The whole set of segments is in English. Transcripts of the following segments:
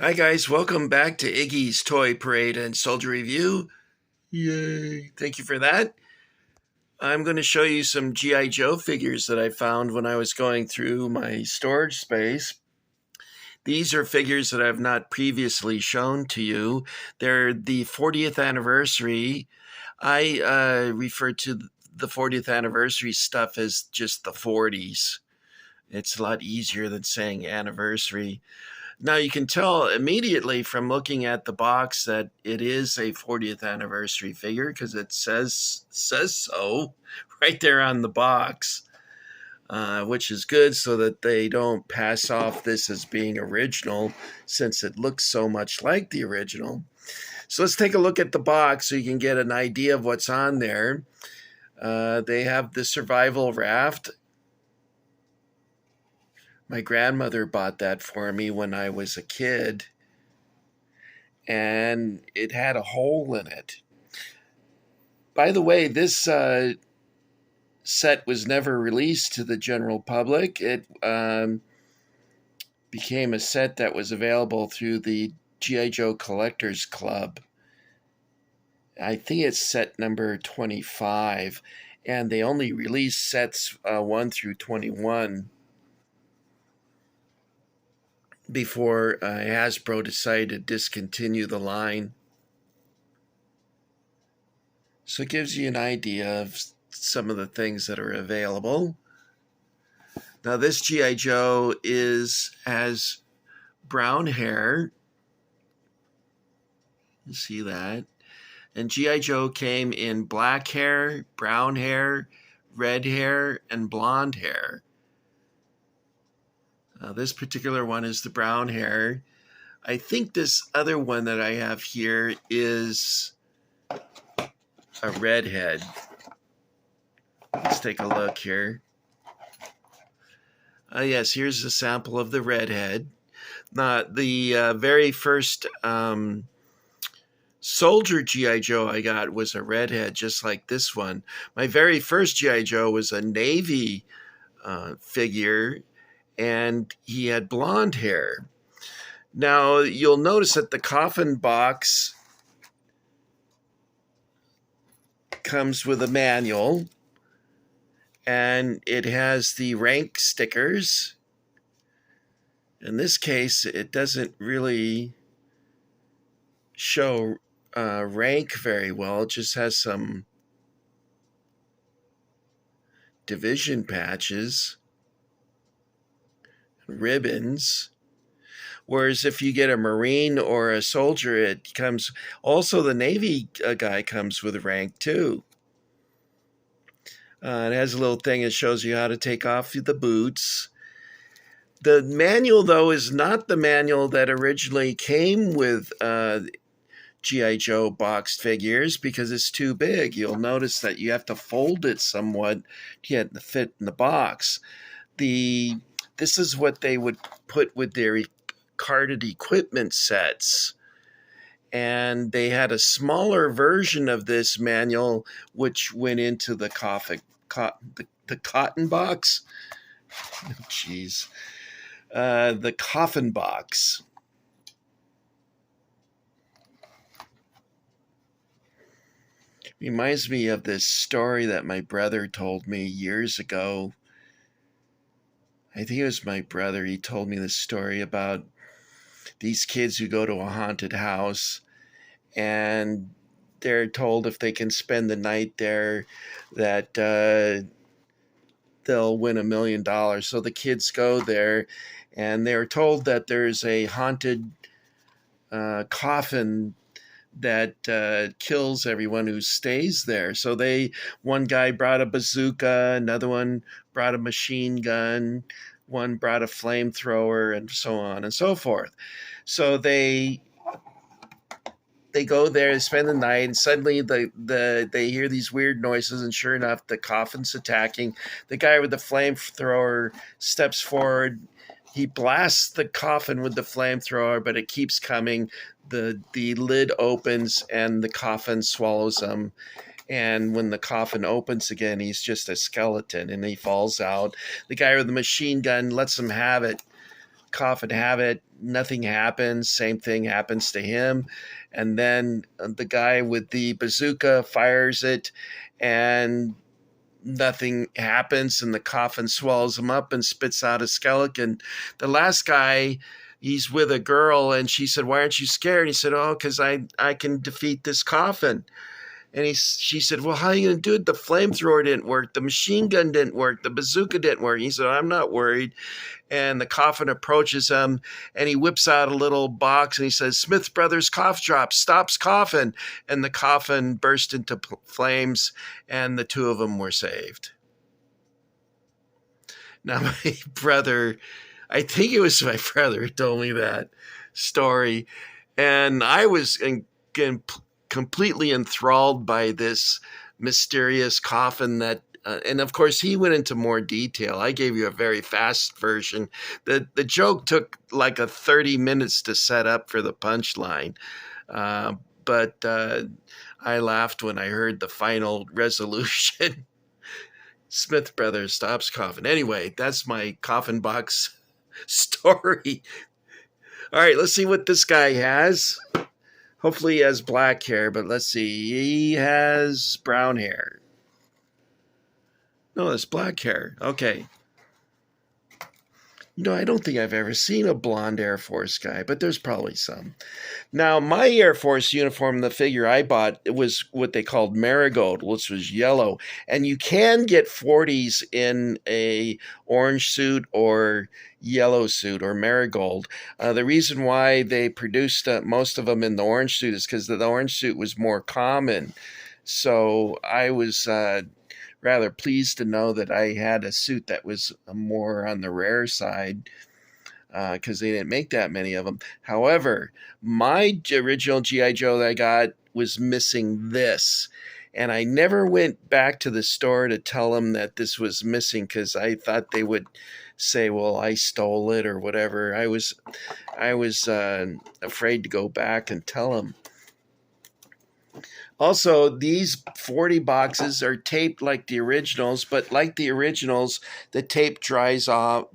Hi guys, welcome back to Iggy's Toy Parade and Soldier Review. Yay! Thank you for that. I'm going to show you some G.I. Joe figures that I found when I was going through my storage space. These are figures that I've not previously shown to you. They're the 40th anniversary. I refer to the 40th anniversary stuff as just the 40s. It's a lot easier than saying anniversary. Now you can tell immediately from looking at the box that it is a 40th anniversary figure because it says so right there on the box, which is good so that they don't pass off this as being original since it looks so much like the original. So let's take a look at the box so you can get an idea of what's on there. They have the survival raft. My grandmother bought that for me when I was a kid, and it had a hole in it. By the way, this set was never released to the general public. It became a set that was available through the G.I. Joe Collectors Club. I think it's set number 25, and they only released sets 1 through 21 before Hasbro decided to discontinue the line. So it gives you an idea of some of the things that are available. Now this G.I. Joe has brown hair. You see that? And G.I. Joe came in black hair, brown hair, red hair, and blonde hair. This particular one is the brown hair. I think this other one that I have here is a redhead. Let's take a look here. Yes, here's a sample of the redhead. The very first Soldier G.I. Joe I got was a redhead, just like this one. My very first G.I. Joe was a Navy figure, and he had blonde hair. Now, you'll notice that the coffin box comes with a manual, and it has the rank stickers. In this case, it doesn't really show rank very well. It just has some division patches, ribbons. Whereas if you get a Marine or a soldier, it comes, also the Navy guy comes with rank too. It has a little thing that shows you how to take off the boots. The manual, though, is not the manual that originally came with G.I. Joe boxed figures because it's too big. You'll notice that you have to fold it somewhat to get it to fit in the box. This is what they would put with their carded equipment sets. And they had a smaller version of this manual, which went into the the cotton box. Jeez. The coffin box. Reminds me of this story that my brother told me years ago. I think it was my brother. He told me this story about these kids who go to a haunted house, and they're told if they can spend the night there that they'll win $1 million. So the kids go there, and they're told that there's a haunted coffin that kills everyone who stays there. So one guy brought a bazooka, another one brought a machine gun, one brought a flamethrower, and so on and so forth. So they go there, spend the night, and suddenly they hear these weird noises, and sure enough, the coffin's attacking. The guy with the flamethrower steps forward. He blasts the coffin with the flamethrower, but it keeps coming. The lid opens, and the coffin swallows him. And when the coffin opens again, he's just a skeleton, and he falls out. The guy with the machine gun lets him have it. coffin have it, nothing happens. Same thing happens to him. And then the guy with the bazooka fires it, and nothing happens, and the coffin swallows him up and spits out a skeleton. The last guy, he's with a girl, and she said, "Why aren't you scared?" He said, "Oh, because I can defeat this coffin." And she said, "Well, how are you going to do it? The flamethrower didn't work. The machine gun didn't work. The bazooka didn't work." He said, "I'm not worried." And the coffin approaches him, and he whips out a little box, and he says, "Smith Brothers cough drop stops coffin." And the coffin burst into flames, and the two of them were saved. Now, my brother, I think it was my brother who told me that story, and I was completely enthralled by this mysterious coffin that and of course he went into more detail. I gave you a very fast version. The joke took like 30 minutes to set up for the punchline, but I laughed when I heard the final resolution. Smith Brothers stops coffin. Anyway, that's my coffin box story. All right, let's see what this guy has. Hopefully he has black hair, but let's see. He has brown hair. No, it's black hair. Okay. I don't think I've ever seen a blonde Air Force guy, but there's probably some. Now, my Air Force uniform, the figure I bought, it was what they called marigold, which was yellow. And you can get 40s in a orange suit or yellow suit or marigold. The reason why they produced most of them in the orange suit is because the orange suit was more common. So I was rather pleased to know that I had a suit that was more on the rare side, because they didn't make that many of them. However, my original G.I. Joe that I got was missing this. And I never went back to the store to tell them that this was missing, because I thought they would say, well, I stole it or whatever. I was afraid to go back and tell them. Also, these 40 boxes are taped like the originals, but like the originals, the tape dries up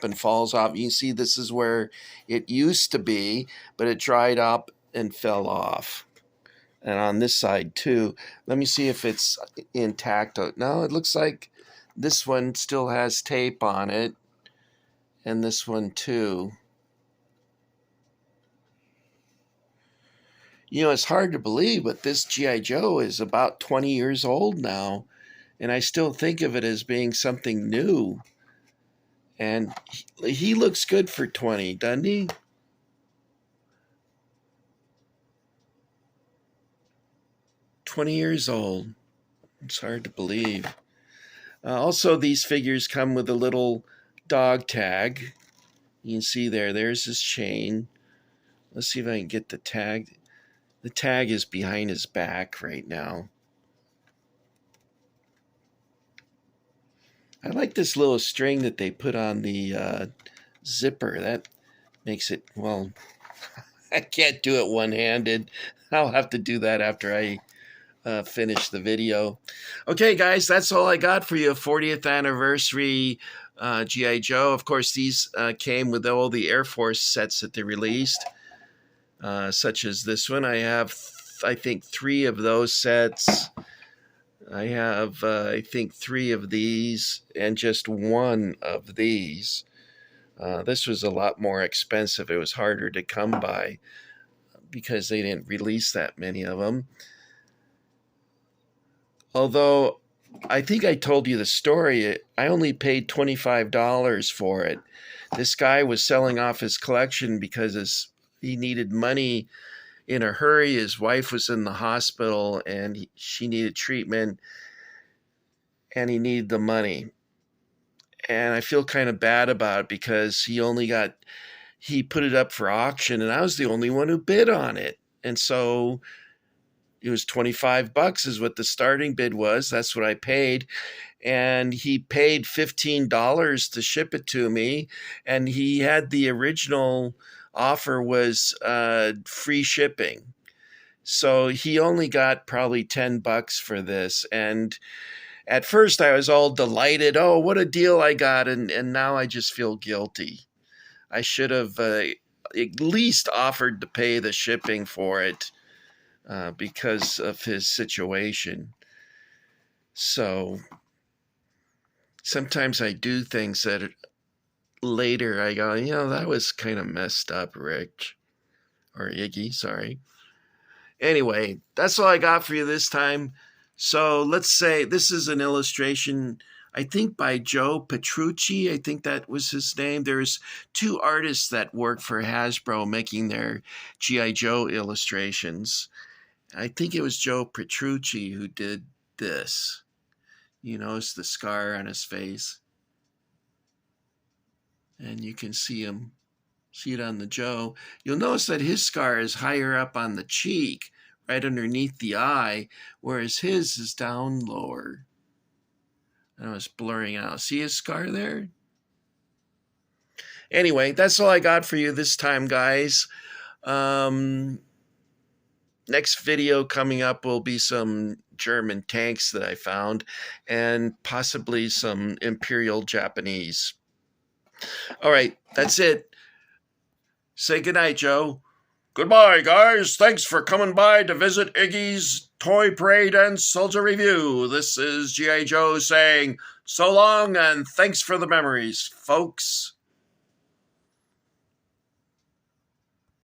and falls off. You can see this is where it used to be, but it dried up and fell off. And on this side too. Let me see if it's intact. No, it looks like this one still has tape on it, and this one too. It's hard to believe, but this G.I. Joe is about 20 years old now, and I still think of it as being something new. And he looks good for 20, doesn't he? "20 years old. It's hard to believe. Also, these figures come with a little dog tag. You can see there's his chain. Let's see if I can get the tag. The tag is behind his back right now. I like this little string that they put on the zipper. That makes it, well, I can't do it one-handed. I'll have to do that after I finish the video. Okay, guys, that's all I got for you. 40th anniversary G.I. Joe. Of course, these came with all the Air Force sets that they released. Such as this one. I have, I think, 3 of those sets. I have, I think, 3 of these and just 1 of these. This was a lot more expensive. It was harder to come by because they didn't release that many of them. Although, I think I told you the story. I only paid $25 for it. This guy was selling off his collection because he needed money in a hurry. His wife was in the hospital and she needed treatment, and he needed the money. And I feel kind of bad about it because he put it up for auction, and I was the only one who bid on it. And so it was $25 is what the starting bid was. That's what I paid. And he paid $15 to ship it to me. And he had the original offer was free shipping. So he only got probably $10 for this. And at first I was all delighted. Oh, what a deal I got. And now I just feel guilty. I should have at least offered to pay the shipping for it because of his situation. So sometimes I do things that later I go, that was kind of messed up, Rick. Or Iggy, sorry. Anyway, that's all I got for you this time. So let's say this is an illustration, I think by Joe Petrucci. I think that was his name. There's two artists that work for Hasbro making their G.I. Joe illustrations. I think it was Joe Petrucci who did this. You notice the scar on his face. And you can see it on the Joe. You'll notice that his scar is higher up on the cheek, right underneath the eye, whereas his is down lower. I was blurring out. See his scar there? Anyway, that's all I got for you this time, guys. Next video coming up will be some German tanks that I found and possibly some Imperial Japanese. All right, that's it. Say goodnight, Joe. Goodbye, guys. Thanks for coming by to visit Iggy's Toy Parade and Soldier Review. This is G.I. Joe saying so long and thanks for the memories, folks.